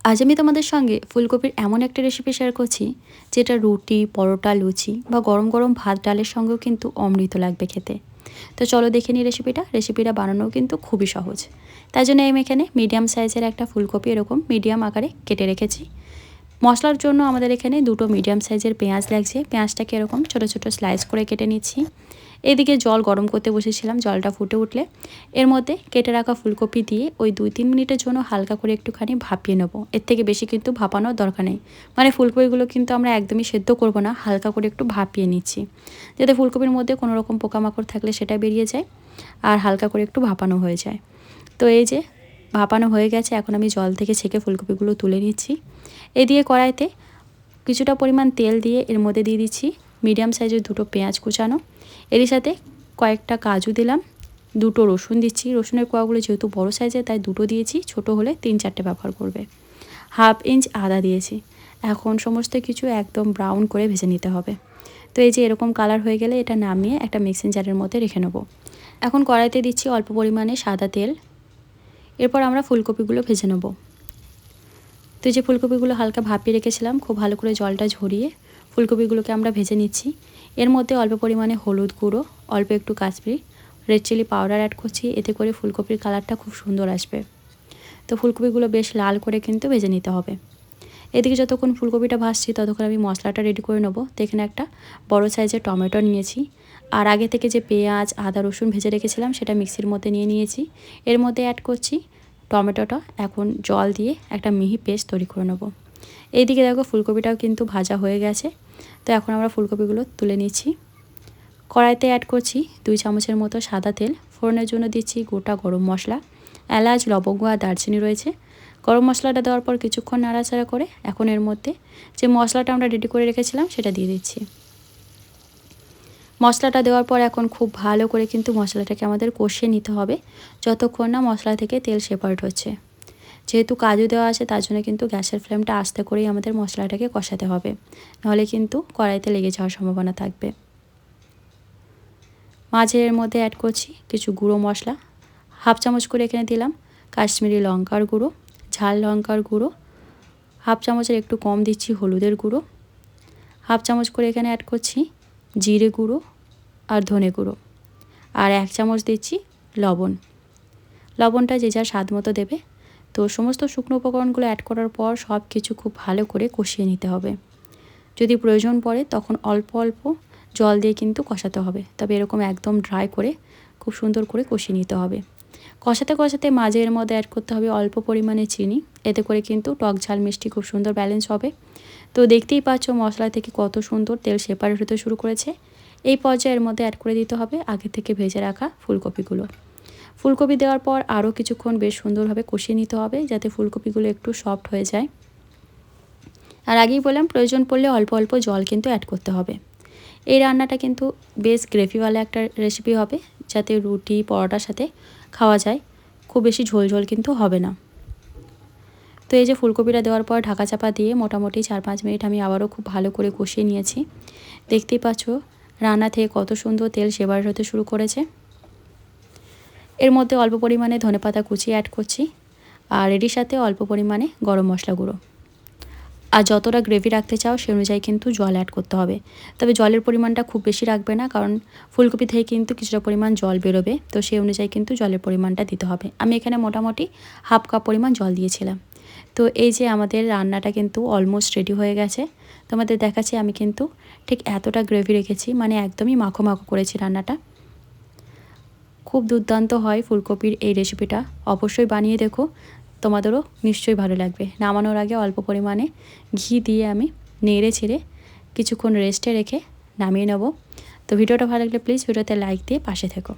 আজ আমি তোমাদের সঙ্গে ফুলকপির এমন একটা রেসিপি শেয়ার করছি যেটা রুটি, পরোটা, লুচি বা গরম গরম ভাত ডালের সঙ্গেও কিন্তু অমৃত লাগবে খেতে। তো চলো দেখে নিই রেসিপিটা বানানোও কিন্তু খুবই সহজ। তাই জন্য আমি এখানে মিডিয়াম সাইজের একটা ফুলকপি এরকম মিডিয়াম আকারে কেটে রেখেছি। মশলার জন্য আমাদের এখানে দুটো মিডিয়াম সাইজের পেঁয়াজ লাগছে। পেঁয়াজটাকে এরকম ছোটো ছোটো স্লাইস করে কেটে নিচ্ছি। এদিকে জল গরম করতে বসেছিলাম, জলটা ফুটে উঠলে এর মধ্যে কেটে রাখা ফুলকপি দিয়ে ওই 2-3 মিনিটের জন্য হালকা করে একটুখানি ভাপিয়ে নেবো। এর থেকে বেশি কিন্তু ভাপানোর দরকার নেই, মানে ফুলকপিগুলো কিন্তু আমরা একদমই সেদ্ধ করব না, হালকা করে একটু ভাপিয়ে নিচ্ছি যাতে ফুলকপির মধ্যে কোনো রকম পোকামাকড় থাকলে সেটা বেরিয়ে যায় আর হালকা করে একটু ভাপানো হয়ে যায়। তো এই যে ভাপানো হয়ে গেছে, এখন আমি জল থেকে ছেঁকে ফুলকপিগুলো তুলে নিচ্ছি। এদিকে কড়াইতে কিছুটা পরিমাণ তেল দিয়ে এর মধ্যে দিয়ে দিচ্ছি মিডিয়াম সাইজের দুটো পেঁয়াজ কুচানো, এরই সাথে কয়েকটা কাজু দিলাম, দুটো রসুন দিচ্ছি। রসুনের কোয়াগুলো যেহেতু বড় সাইজের তাই দুটো দিয়েছি, ছোট হলে 3-4টে ব্যবহার করবে। 1/2 ইঞ্চ আদা দিয়েছি। এখন সমস্ত কিছু একদম ব্রাউন করে ভেজে নিতে হবে। তো এই যে এরকম কালার হয়ে গেলে এটা নামিয়ে একটা মিক্সিং জারের মধ্যে রেখে নেব। এখন কড়াইতে দিচ্ছি অল্প পরিমাণে সাদা তেল। এরপর আমরা ফুলকপিগুলো ভেজে নেব। তো এই যে ফুলকপিগুলো হালকা ভাপিয়ে রেখেছিলাম, খুব ভালো করে জলটা ঝরিয়ে ফুলকপিগুলোকে আমরা ভেজে নিচ্ছি। এর মধ্যে অল্প পরিমাণে হলুদ গুঁড়ো, অল্প একটু Kashmiri red chilli powder add করছি, এতে করে ফুলকপির কালারটা খুব সুন্দর আসবে। তো ফুলকপিগুলো বেশ লাল করে কিন্তু ভেজে নিতে হবে। এদিকে যতক্ষণ ফুলকপিটা ভাজছি ততক্ষণ আমি মশলাটা রেডি করে নেবো। তো এখানে একটা বড় সাইজের টমেটো নিয়েছি, আর আগে থেকে যে পেঁয়াজ, আদা, রসুন ভেজে রেখেছিলাম সেটা মিক্সির মধ্যে নিয়ে নিয়েছি। এর মধ্যে অ্যাড করছি টমেটোটা, এখন জল দিয়ে একটা মিহি পেস্ট তৈরি করে নেব। এইদিকে দেখো ফুলকপিটাও কিন্তু ভাজা হয়ে গেছে। তো এখন আমরা ফুলকপিগুলো তুলে নিচ্ছি। কড়াইতে অ্যাড করছি 2 চামচের মতো সাদা তেল। ফোড়নের জন্য দিচ্ছি গোটা গরম মশলা, এলাচ, লবঙ্গ আর দারচিনি রয়েছে। গরম মশলাটা দেওয়ার পর কিছুক্ষণ নাড়াচাড়া করে এখন এর মধ্যে যে মশলাটা আমরা রেডি করে রেখেছিলাম সেটা দিয়ে দিচ্ছি। মশলাটা দেওয়ার পর এখন খুব ভালো করে কিন্তু মশলাটাকে আমাদের কষিয়ে নিতে হবে যতক্ষণ না মশলা থেকে তেল সেপারেট হচ্ছে। যেহেতু কাজু দেওয়া আছে তার জন্য কিন্তু গ্যাসের ফ্লেমটা আস্তে করেই আমাদের মশলাটাকে কষাতে হবে, নাহলে কিন্তু কড়াইতে লেগে যাওয়ার সম্ভাবনা থাকবে। মাঝে এর মধ্যে অ্যাড করছি কিছু গুঁড়ো মশলা। 1/2 চামচ করে এখানে দিলাম কাশ্মীরি লঙ্কার গুঁড়ো, ঝাল লঙ্কার গুঁড়ো। 1/2 চামচের একটু কম দিচ্ছি হলুদের গুঁড়ো। 1/2 চামচ করে এখানে অ্যাড করছি জিরে গুঁড়ো আর ধনে গুঁড়ো। আর 1 চামচ দিচ্ছি লবণ। লবণটা যে যার স্বাদ মতো দেবে। তো সমস্ত শুকনো উপকরণগুলো অ্যাড করার পর সব কিছু খুব ভালো করে কষিয়ে নিতে হবে। যদি প্রয়োজন পড়ে তখন অল্প অল্প জল দিয়ে কিন্তু কষাতে হবে, তবে এরকম একদম ড্রাই করে খুব সুন্দর করে কষিয়ে নিতে হবে। কষাতে কষাতে মাঝে এর মধ্যে অ্যাড করতে হবে অল্প পরিমাণে চিনি, এতে করে কিন্তু টক ঝাল মিষ্টি খুব সুন্দর ব্যালেন্স হবে। তো দেখতেই পাচ্ছ মশলা থেকে কত সুন্দর তেল সেপারেট হতে শুরু করেছে। এই পর্যায়ে এর মধ্যে অ্যাড করে দিতে হবে আগে থেকে ভেজে রাখা ফুলকপিগুলো। ফুলকপি দেওয়ার পর আরও কিছুক্ষণ বেশ সুন্দরভাবে কষিয়ে নিতে হবে যাতে ফুলকপিগুলো একটু সফট হয়ে যায়। আর আগেই বললাম প্রয়োজন পড়লে অল্প অল্প জল কিন্তু অ্যাড করতে হবে। এই রান্নাটা কিন্তু বেশ গ্রেভিওয়ালা একটা রেসিপি হবে, যাতে রুটি, পরোটার সাথে খাওয়া যায়। খুব বেশি ঝোল ঝোল কিন্তু হবে না। তো এই যে ফুলকপিটা দেওয়ার পর ঢাকা চাপা দিয়ে মোটামুটি 4-5 মিনিট আমি আবারও খুব ভালো করে কষিয়ে নিয়েছি। দেখতেই পাচ্ছ রান্না থেকে কত সুন্দর তেল সেপারেট হতে শুরু করেছে। এর মধ্যে অল্প পরিমাণে ধনেপাতা কুচি অ্যাড করছি, আর এটির সাথে অল্প পরিমাণে গরম মশলা গুঁড়ো। আর যতটা গ্রেভি রাখতে চাও সে অনুযায়ী কিন্তু জল অ্যাড করতে হবে, তবে জলের পরিমাণটা খুব বেশি রাখবে না, কারণ ফুলকপি থেকে কিন্তু কিছুটা পরিমাণ জল বেরোবে, তো সেই অনুযায়ী কিন্তু জলের পরিমাণটা দিতে হবে। আমি এখানে মোটামুটি 1/2 কাপ পরিমাণ জল দিয়েছিলাম। তো এই যে আমাদের রান্নাটা কিন্তু অলমোস্ট রেডি হয়ে গেছে। তোমাদের দেখাচ্ছি আমি কিন্তু ঠিক এতটা গ্রেভি রেখেছি, মানে একদমই মাখো মাখো করেছি রান্নাটা। খুব দুর্দান্ত হয় ফুলকপির এই রেসিপিটা, অবশ্যই বানিয়ে দেখো, তোমাদেরও নিশ্চয়ই ভালো লাগবে। নামানোর আগে অল্প পরিমাণে ঘি দিয়ে আমি নেড়ে ছেড়ে কিছুক্ষণ রেস্টে রেখে নামিয়ে নেব। তো ভিডিওটা ভালো লাগলে প্লিজ ভিডিওতে লাইক দিয়ে পাশে থেকো।